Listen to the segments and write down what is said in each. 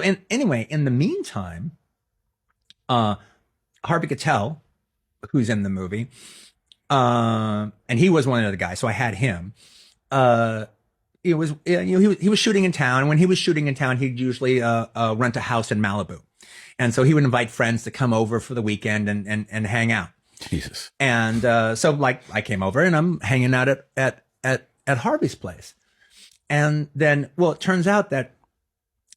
So anyway, in the meantime, Harvey Keitel, who's in the movie, and he was one of the guys, so I had him. He was shooting in town. And when he was shooting in town, he'd usually rent a house in Malibu, and so he would invite friends to come over for the weekend and hang out. Jesus. And so like I came over and I'm hanging out at Harvey's place, and then it turns out that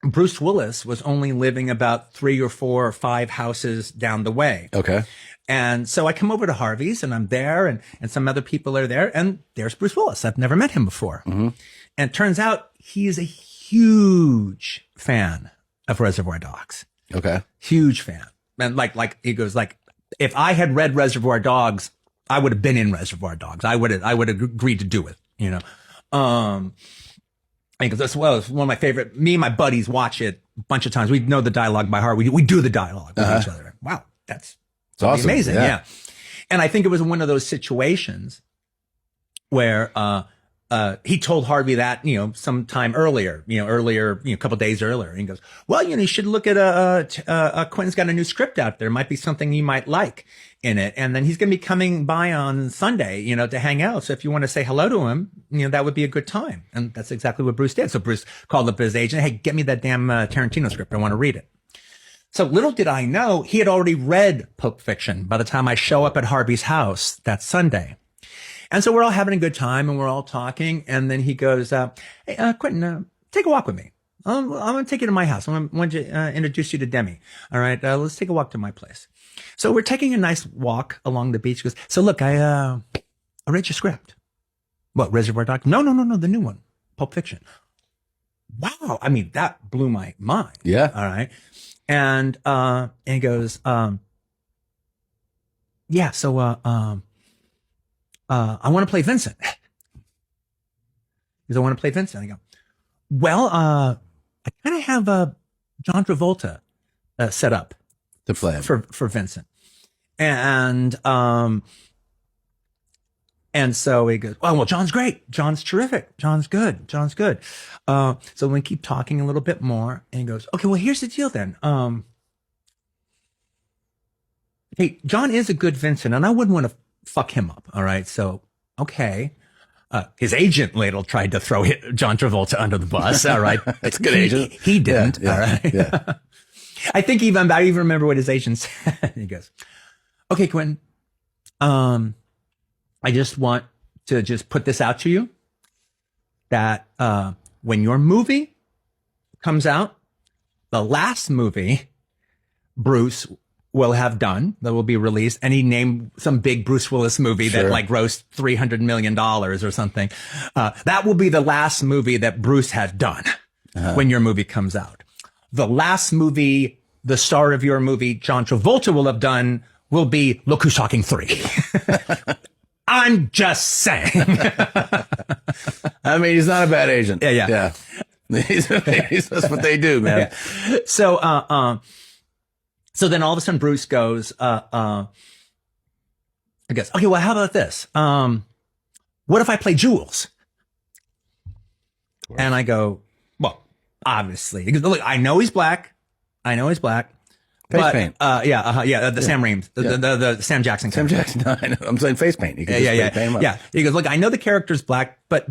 Bruce Willis was only living about 3 or 4 or 5 houses down the way. Okay. And so I come over to Harvey's and I'm there and some other people are there and there's Bruce Willis. I've never met him before. Mm-hmm. And it turns out he is a huge fan of Reservoir Dogs. Okay. Huge fan. And like he goes like, if I had read Reservoir Dogs, I would have been in Reservoir Dogs. I would have agreed to do it, you know? Because as well, it's one of my favorite. Me and my buddies watch it a bunch of times. We know the dialogue by heart. We do the dialogue with each other. Wow, that's awesome. Amazing. Yeah. And I think it was one of those situations where he told Harvey that, sometime earlier, a couple days earlier. And he goes, well, you should look at Quentin's got a new script out there. Might be something you might like in it. And then he's going to be coming by on Sunday, to hang out. So if you want to say hello to him, that would be a good time. And that's exactly what Bruce did. So Bruce called up his agent. Hey, get me that damn Tarantino script. I want to read it. So little did I know, he had already read Pulp Fiction by the time I show up at Harvey's house that Sunday. And so we're all having a good time and we're all talking. And then he goes, hey, Quentin, take a walk with me. I'm going to take you to my house. I want to introduce you to Demi. All right. Let's take a walk to my place. So we're taking a nice walk along the beach. He goes, so look, I read your script. What, Reservoir Dogs? No, the new one, Pulp Fiction. Wow. I mean, that blew my mind. Yeah. All right. And he goes, yeah, so, I want to play Vincent. Because I want to play Vincent. I go, well, I kind of have John Travolta set up to play him. for Vincent. And so he goes, oh, well, John's great. John's terrific. John's good. So we keep talking a little bit more and he goes, okay, well, here's the deal then. Hey, John is a good Vincent and I wouldn't want to fuck him up. All right. So, okay. His agent later tried to throw John Travolta under the bus. All right. That's a good agent. He didn't. Yeah, all right. Yeah. I even remember what his agent said. He goes, okay, Quentin, I just want to just put this out to you that, when your movie comes out, the last movie Bruce will have done that will be released, and he named some big Bruce Willis movie that grossed $300 million or something. That will be the last movie that Bruce had done when your movie comes out. The last movie, the star of your movie, John Travolta, will have done will be Look Who's Talking 3. I'm just saying. I mean, he's not a bad agent. Yeah. That's what they do, man. Yeah. So then all of a sudden Bruce goes, I guess, okay, well, how about this? What if I play Jules? And I go, well, obviously, because look, I know he's black. Face paint. Sam Raimi, the Sam Jackson character. Sam Jackson. No, I know. I'm saying face paint. You can just paint him up. Yeah. He goes, look, I know the character's black, but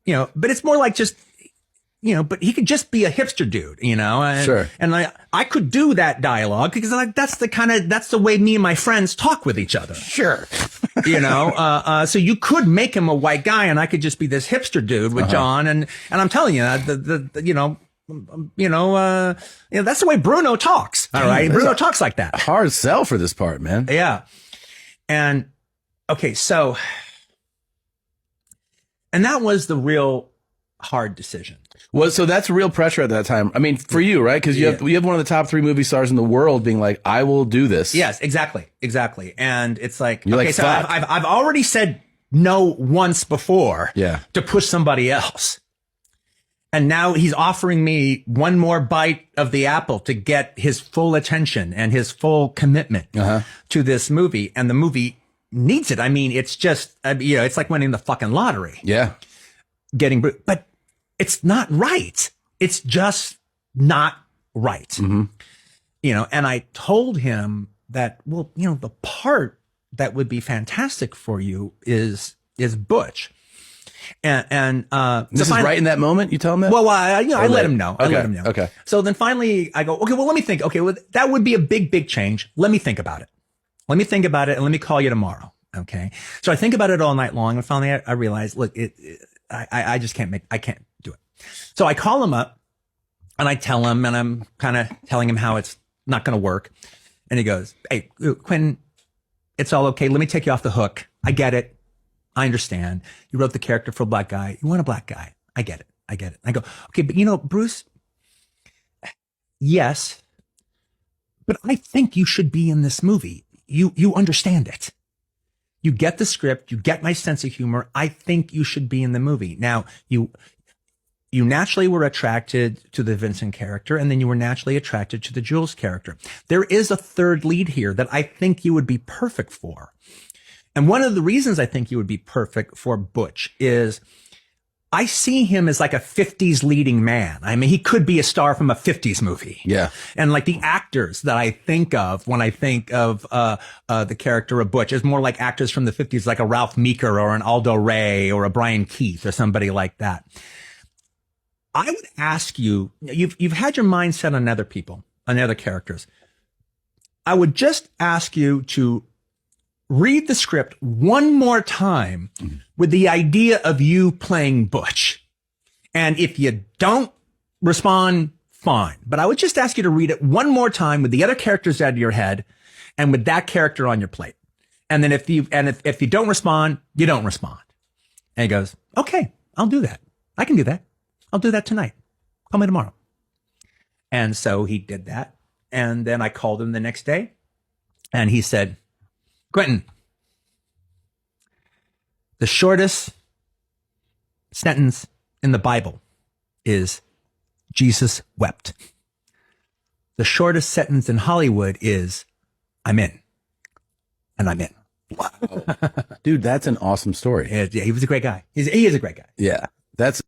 it's more like just, but he could just be a hipster dude, and, Sure. And I could do that dialogue because that's the way me and my friends talk with each other. Sure. So you could make him a white guy and I could just be this hipster dude with John. And I'm telling you, that's the way Bruno talks. All right. Bruno talks like that. Hard sell for this part, man. Yeah. And okay. And that was the real hard decision. Well, so that's real pressure at that time. I mean, for you, right? Because you have one of the top 3 movie stars in the world being like, I will do this. Yes, exactly. And it's like, you're okay, like, so I've already said no once before to push somebody else. And now he's offering me one more bite of the apple to get his full attention and his full commitment to this movie. And the movie needs it. I mean, it's just, it's like winning the fucking lottery. Yeah. But it's not right. It's just not right. Mm-hmm. You know, and I told him that, well, you know, the part that would be fantastic for you is Butch. And this is right in that moment. You tell him that? Well, I let him know. Okay. I let him know. Okay. So then finally I go, okay, well, let me think. Okay, well, that would be a big change. Let me think about it. Let me think about it, and let me call you tomorrow. Okay. So I think about it all night long, and finally I realized, look, I just I can't do it. So I call him up and I tell him, and I'm kind of telling him how it's not going to work. And he goes, hey, Quentin, it's all okay. Let me take you off the hook. I get it. I understand. You wrote the character for a black guy. You want a black guy. I get it. I get it. I go, okay, but you know, Bruce, yes, but I think you should be in this movie. You understand it. You get the script. You get my sense of humor. I think you should be in the movie. Now, you naturally were attracted to the Vincent character, and then you were naturally attracted to the Jules character. There is a third lead here that I think you would be perfect for. And one of the reasons I think you would be perfect for Butch is I see him as like a 50s leading man. I mean, he could be a star from a 50s movie. Yeah. And like the actors that I think of when I think of the character of Butch is more like actors from the 50s, like a Ralph Meeker or an Aldo Ray or a Brian Keith or somebody like that. I would ask you, you've had your mind set on other people, on other characters. I would just ask you to read the script one more time with the idea of you playing Butch. And if you don't respond, fine. But I would just ask you to read it one more time with the other characters out of your head and with that character on your plate. And then if you don't respond, you don't respond. And he goes, okay, I'll do that. I can do that. I'll do that tonight. Call me tomorrow. And so he did that. And then I called him the next day and he said, Quentin, the shortest sentence in the Bible is Jesus wept. The shortest sentence in Hollywood is I'm in. And I'm in. Wow. Dude, that's an awesome story. Yeah, he was a great guy. He is a great guy. Yeah. That's